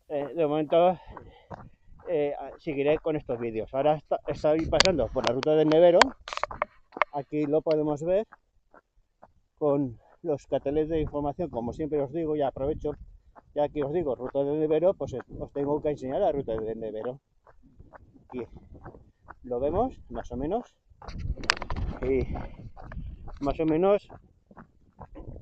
De momento seguiré con estos vídeos. Ahora estoy pasando por la ruta del Nevero. Aquí lo podemos ver con los carteles de información, como siempre os digo, y aprovecho, ya que os digo ruta del Nevero, pues os tengo que enseñar la ruta del Nevero. Aquí lo vemos, más o menos, y más o menos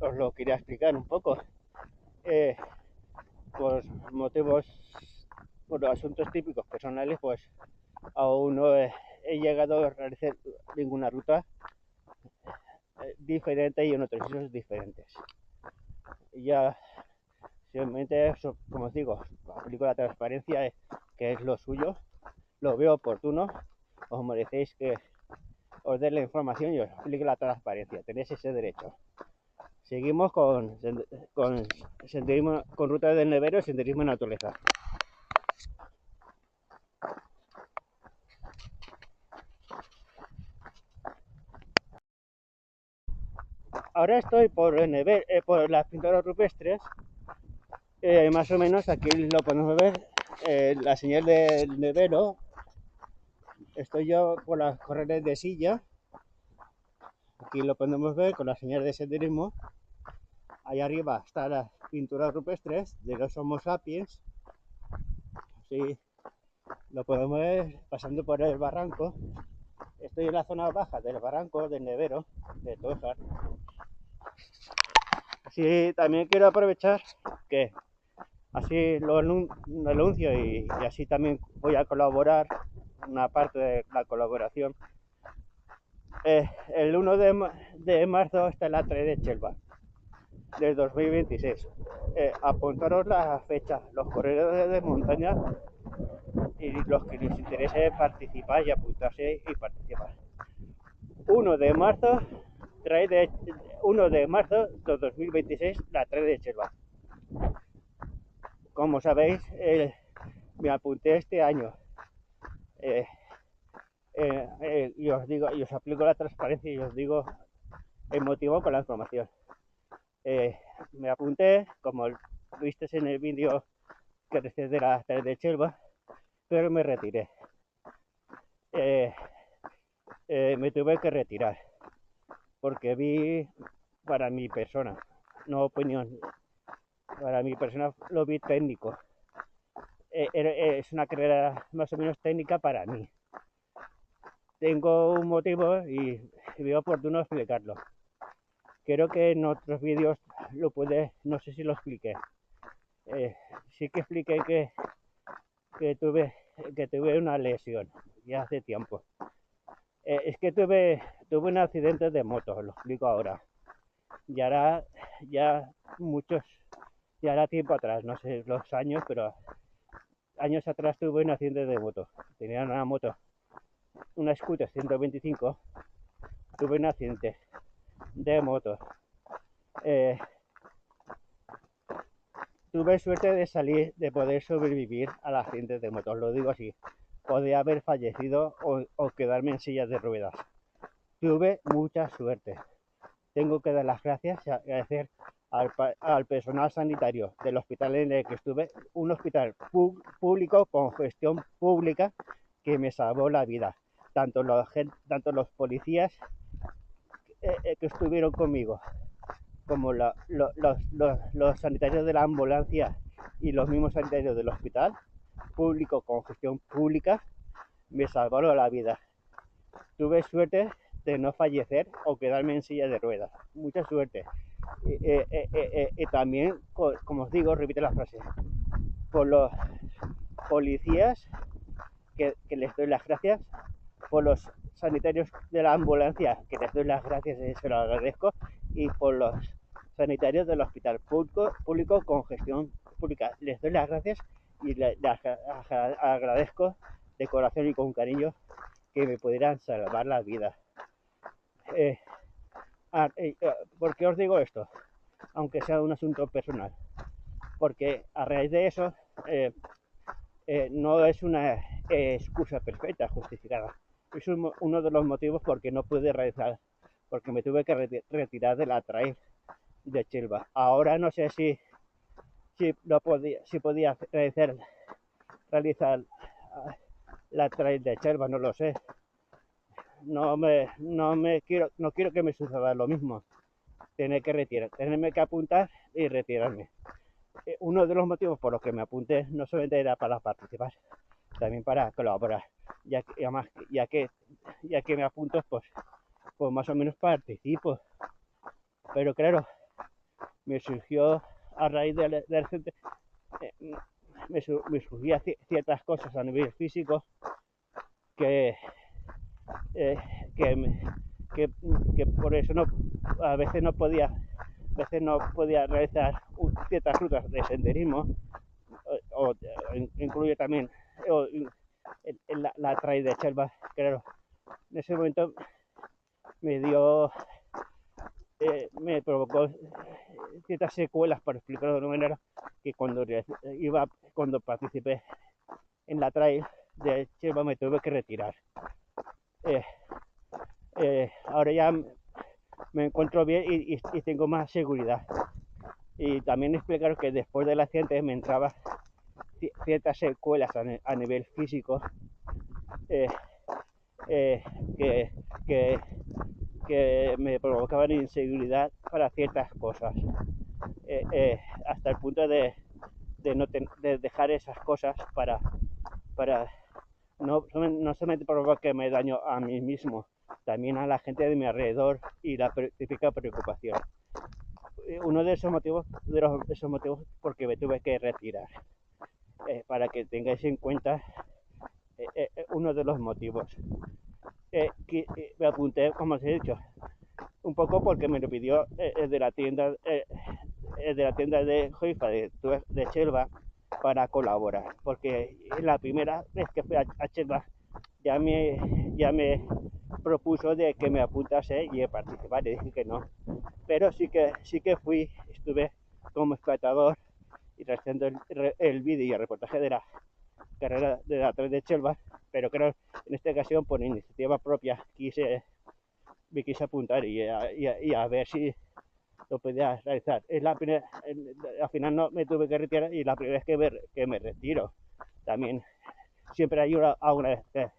os lo quería explicar un poco. Por motivos, por asuntos típicos personales, pues aún no he llegado a realizar ninguna ruta diferente y en otros sitios diferentes. Ya simplemente eso, como os digo, aplico la transparencia, que es lo suyo, lo veo oportuno, os merecéis que os dé la información y os aplique la transparencia, tenéis ese derecho. Seguimos con senderismo, con ruta del Nevero y senderismo en naturaleza. Ahora estoy por las pinturas rupestres, más o menos aquí lo podemos ver, la señal del Nevero. Estoy yo por las correas de Silla, aquí lo podemos ver con la señal de senderismo. Ahí arriba están las pinturas rupestres de los Homo sapiens. Sí, lo podemos ver pasando por el barranco. Estoy en la zona baja del barranco del Nevero de Tójar. Así también quiero aprovechar que así lo anuncio y así también voy a colaborar, una parte de la colaboración. El 1 de marzo está la trail de Chelva del 2026. Apuntaros la fecha, los corredores de montaña y los que les interese participar y apuntarse y participar. 1 de marzo, 1 de marzo de 2026, la trail de Chelva. Como sabéis, me apunté este año. Y os digo, y os aplico la transparencia y os digo el motivo con la información. Me apunté, como viste en el vídeo que recé de la tarde de Chelva, pero me retiré. Me tuve que retirar porque vi, para mi persona, no opinión, para mi persona lo vi técnico. Es una carrera más o menos técnica para mí. Tengo un motivo y veo oportuno explicarlo. Creo que en otros vídeos no sé si lo expliqué. Sí que expliqué que tuve una lesión ya hace tiempo. Es que tuve un accidente de moto, lo explico ahora. Ya hará tiempo atrás, no sé los años, pero años atrás tuve un accidente de moto. Tenía una moto, una scooter 125, tuve un accidente de moto. Tuve suerte de poder sobrevivir al accidente de moto, lo digo así. Podía haber fallecido o quedarme en silla de ruedas. Tuve mucha suerte. Tengo que dar las gracias y agradecer al personal sanitario del hospital en el que estuve, un hospital público con gestión pública que me salvó la vida. Tanto los policías que estuvieron conmigo como los sanitarios de la ambulancia y los mismos sanitarios del hospital público con gestión pública me salvaron la vida. Tuve suerte de no fallecer o quedarme en silla de ruedas. Mucha suerte. Y también, como os digo, repite la frase, por los policías, que les doy las gracias, por los sanitarios de la ambulancia, que les doy las gracias y se lo agradezco, y por los sanitarios del hospital público con gestión pública. Les doy las gracias y les agradezco de corazón y con cariño que me pudieran salvar la vida. ¿Por qué os digo esto? Aunque sea un asunto personal. Porque a raíz de eso no es una excusa perfecta, justificada. Es uno de los motivos por que no pude realizar, porque me tuve que retirar de la trail de Chelva. Ahora no sé si si podía realizar la trail de Chelva, no lo sé. No quiero que me suceda lo mismo. Tenerme que apuntar y retirarme. Uno de los motivos por los que me apunté no solamente era para participar, también para colaborar, además ya que me apunto, pues más o menos participo. Pero claro, me surgió a raíz del me surgían ciertas cosas a nivel físico que por eso a veces no podía realizar ciertas rutas de senderismo, o incluye también la trail de Chelva. Claro, en ese momento me provocó ciertas secuelas, por explicarlo de una manera, que cuando participé en la trail de Chelva me tuve que retirar. Ahora ya me encuentro bien y tengo más seguridad. Y también explicaros que después del accidente me entraba ciertas secuelas a nivel físico, que me provocaban inseguridad para ciertas cosas, hasta el punto de dejar esas cosas para no solamente provocarme daño a mí mismo, también a la gente de mi alrededor y la típica preocupación. Uno de esos motivos porque me tuve que retirar, para que tengáis en cuenta uno de los motivos. Me apunté, como os he dicho, un poco porque me lo pidió de la tienda de Joifa de Chelva, para colaborar, porque la primera vez que fui a Chelva ya me propuso de que me apuntase y participar, y dije que no, pero sí que fui, estuve como espectador y realizando el vídeo y el reportaje de la carrera de la trail de Chelva, pero creo en esta ocasión por iniciativa propia me quise apuntar y a ver si lo podía realizar. Al final no me tuve que retirar, y la primera vez que me retiro. También siempre hay una vez que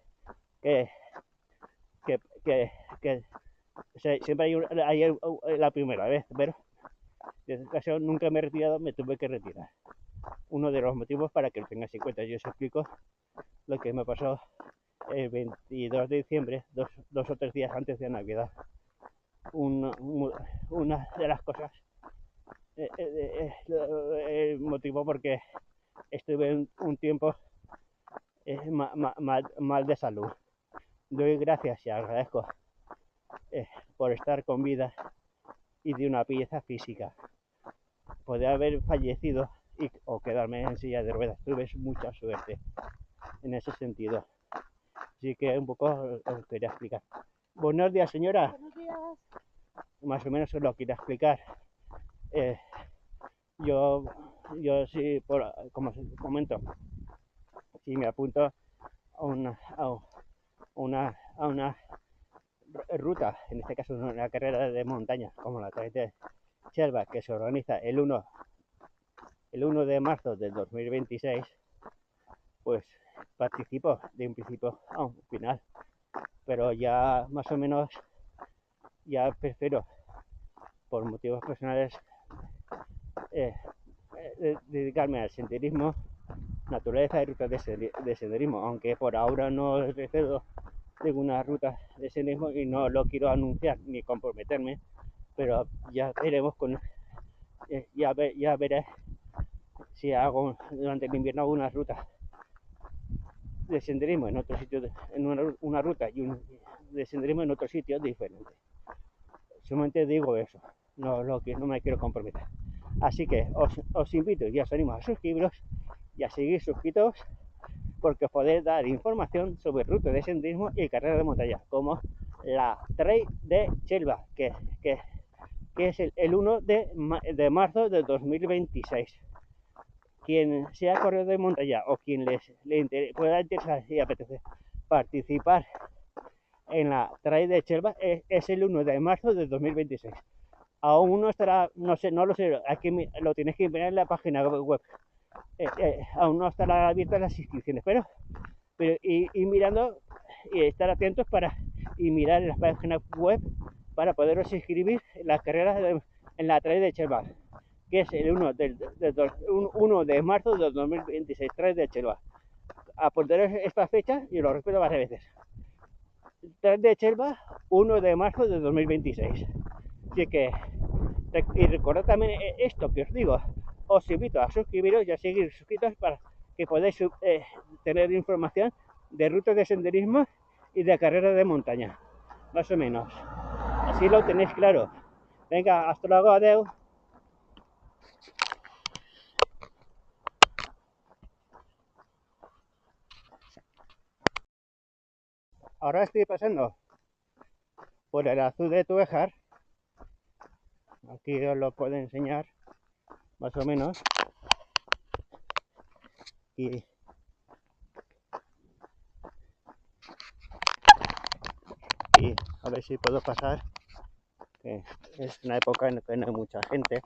siempre hay la primera vez, pero en esta ocasión nunca me he retirado, me tuve que retirar. Uno de los motivos, para que lo tengáis en cuenta. Yo os explico lo que me pasó el 22 de diciembre, dos o tres días antes de Navidad. Una de las cosas, el motivo porque estuve un tiempo mal de salud. Doy gracias y agradezco por estar con vida y de una pieza física. Podría haber fallecido o quedarme en silla de ruedas. Tuve mucha suerte en ese sentido. Así que un poco os quería explicar. Buenos días, señora. Buenos días. Más o menos os lo quería explicar. Yo sí, como os comento, si me apunto a una ruta, en este caso una carrera de montaña como la trail de Chelva, que se organiza el 1 de marzo del 2026, pues participo de un principio a un final, pero ya más o menos ya prefiero, por motivos personales, dedicarme al senderismo, naturaleza y rutas de senderismo, aunque por ahora no recedo ninguna ruta de senderismo y no lo quiero anunciar ni comprometerme, pero ya veremos ya veré si hago durante el invierno algunas rutas de senderismo en otro sitio, en una ruta de senderismo en otro sitio diferente. Solamente digo eso, no me quiero comprometer. Así que os invito y os animo a suscribiros y a seguir suscritos, porque os podéis dar información sobre rutas de senderismo y carreras de montaña, como la trail de Chelva, que es el 1 de marzo del 2026. Quien sea corredor de montaña o quien pueda interesar y apetece participar en la trail de Chelva, es el 1 de marzo del 2026. Aún no estará, no sé, no lo sé, aquí lo tienes que mirar en la página web. Aún no estarán abiertas las inscripciones, pero y mirando y estar atentos y mirar en las páginas web para poderos inscribir en las carreras en la trail de Chelva, que es el 1 de marzo de 2026, trail de Chelva. A poner esta fecha, y lo repito varias veces, trail de Chelva, 1 de marzo de 2026. Así que, y recordad también esto que os digo, os invito a suscribiros y a seguir suscritos para que podáis tener información de rutas de senderismo y de carreras de montaña, más o menos. Así lo tenéis claro. Venga, hasta luego, adeu. Ahora estoy pasando por el azul de Tuejar. Aquí os lo puedo enseñar, más o menos. Y a ver si puedo pasar, que es una época en que no hay mucha gente.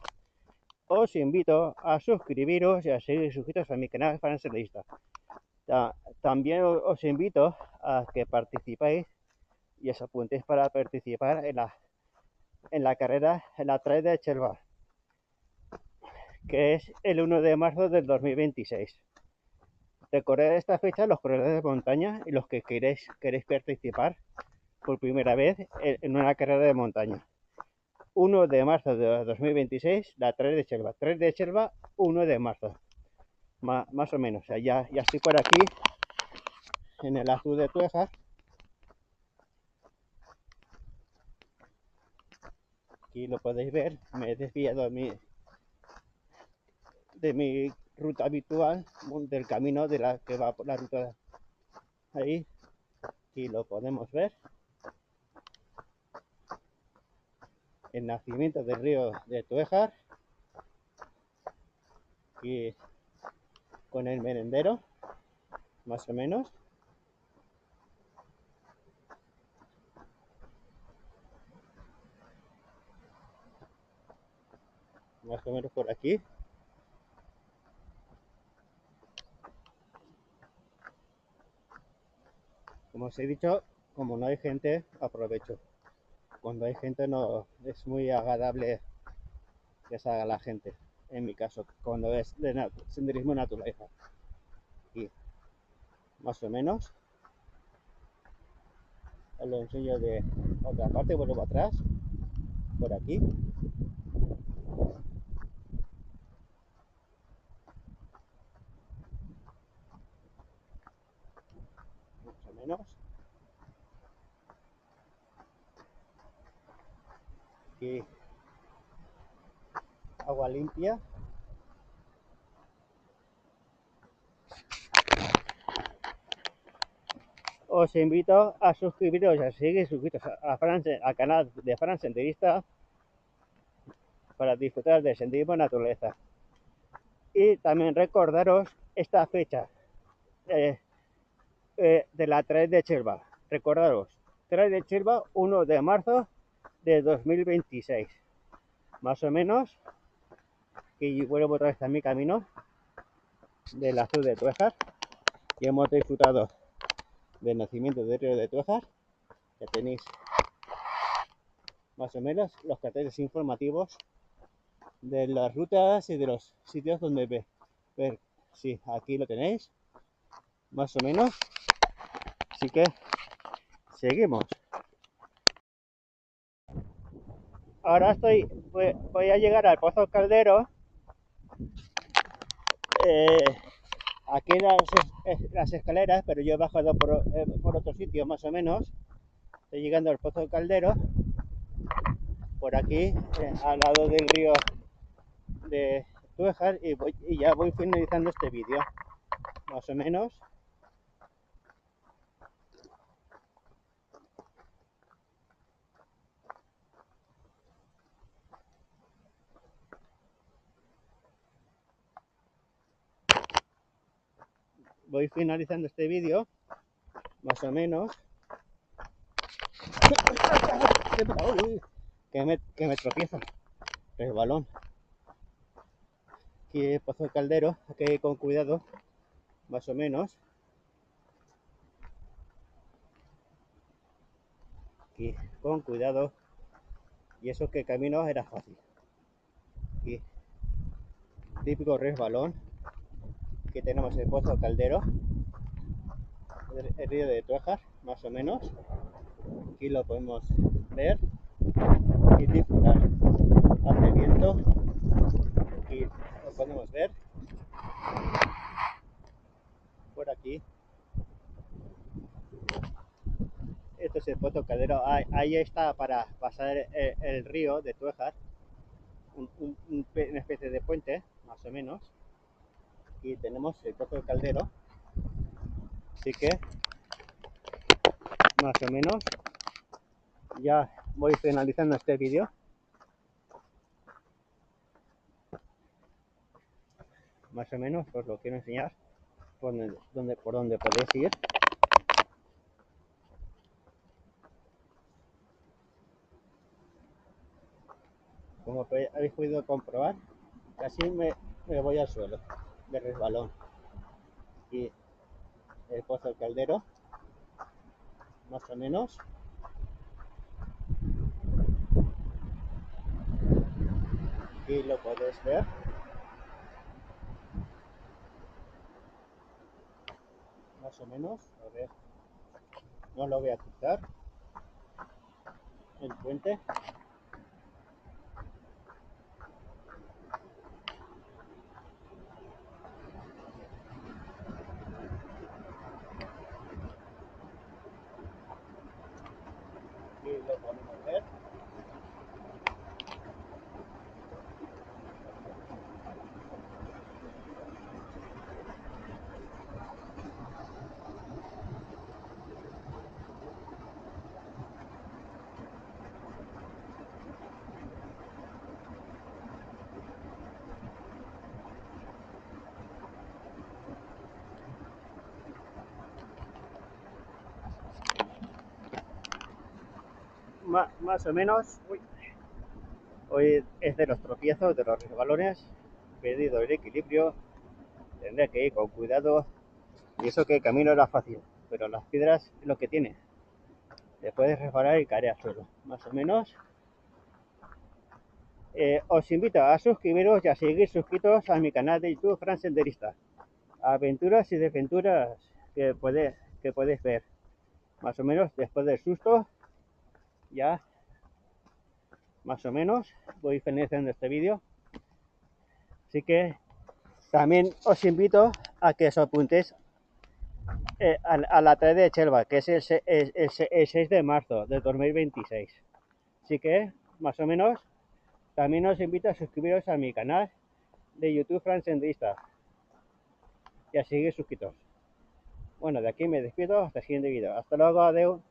Os invito a suscribiros y a seguir suscritos a mi canal Fan Senderista. También os invito a que participéis y os apuntéis para participar en la carrera, en la trail de Chelva, que es el 1 de marzo del 2026. Recordad esta fecha los corredores de montaña y los que queréis participar por primera vez en una carrera de montaña. 1 de marzo de 2026, la trail de Chelva. Trail de Chelva, 1 de marzo. Más o menos. O sea, ya estoy por aquí, en el azul de Tuejar. Aquí lo podéis ver. Me he desviado de mi ruta habitual, del camino de la que va por la ruta ahí. Aquí lo podemos ver. El nacimiento del río de Tuejar. Aquí con el merendero, más o menos. Más o menos por aquí. Como os he dicho, como no hay gente, aprovecho. Cuando hay gente no es muy agradable que salga la gente. En mi caso, cuando es de senderismo naturaleza. Y más o menos os lo enseño de otra parte, vuelvo atrás, por aquí. Más o menos. Aquí agua limpia. Os invito a suscribiros y a seguir suscritos al canal de Fran Senderista para disfrutar del senderismo naturaleza. Y también recordaros esta fecha de la trail de Chelva. Recordaros, trail de Chelva, 1 de marzo de 2026. Más o menos, y vuelvo otra vez a mi camino del azul de Tuejar. Y hemos disfrutado del nacimiento del río de Tuejar. Ya tenéis más o menos los carteles informativos de las rutas y de los sitios donde ver. Sí, aquí lo tenéis, más o menos. Así que seguimos. Ahora voy a llegar al Pozo Caldero. Aquí las escaleras, pero yo he bajado por otro sitio más o menos. Estoy llegando al Pozo Caldero, por aquí, al lado del río de Tuejar, y ya voy finalizando este vídeo, más o menos. Voy finalizando este vídeo, más o menos. Que me tropiezo. resbalón. Aquí Pozo Caldero, aquí con cuidado, más o menos. Aquí con cuidado. Y eso que camino era fácil. Aquí, típico resbalón. Aquí tenemos el Pozo Caldero, el río de Tuejar, más o menos. Aquí lo podemos ver y disfrutar. Hace viento. Aquí lo podemos ver. Por aquí. Esto es el Pozo Caldero. Ahí está para pasar el río de Tuejar. Una especie de puente, más o menos. Aquí tenemos el Pozo Caldero. Así que, más o menos, ya voy finalizando este vídeo. Más o menos os lo quiero enseñar por donde podéis ir. Como habéis podido comprobar, casi me voy al suelo de resbalón. Y el Pozo Caldero, más o menos. Aquí lo podéis ver. Más o menos, a ver, no lo voy a quitar. El puente. Aquí lo podemos ver. Más o menos. Hoy es de los tropiezos, de los resbalones. Perdido el equilibrio. Tendré que ir con cuidado. Y eso que el camino era fácil, pero las piedras es lo que tiene. Te puedes resbalar y caer al suelo. Más o menos. Os invito a suscribiros y a seguir suscritos a mi canal de YouTube Fran Senderista. Aventuras y desventuras que podéis ver. Más o menos después del susto, ya más o menos voy finalizando este vídeo. Así que también os invito a que os apuntéis a la 3 de Chelva, que es el 6 de marzo de 2026. Así que, más o menos, también os invito a suscribiros a mi canal de YouTube Fran Senderista y a seguir suscritos. Bueno, de aquí me despido hasta el siguiente vídeo. Hasta luego, adeu.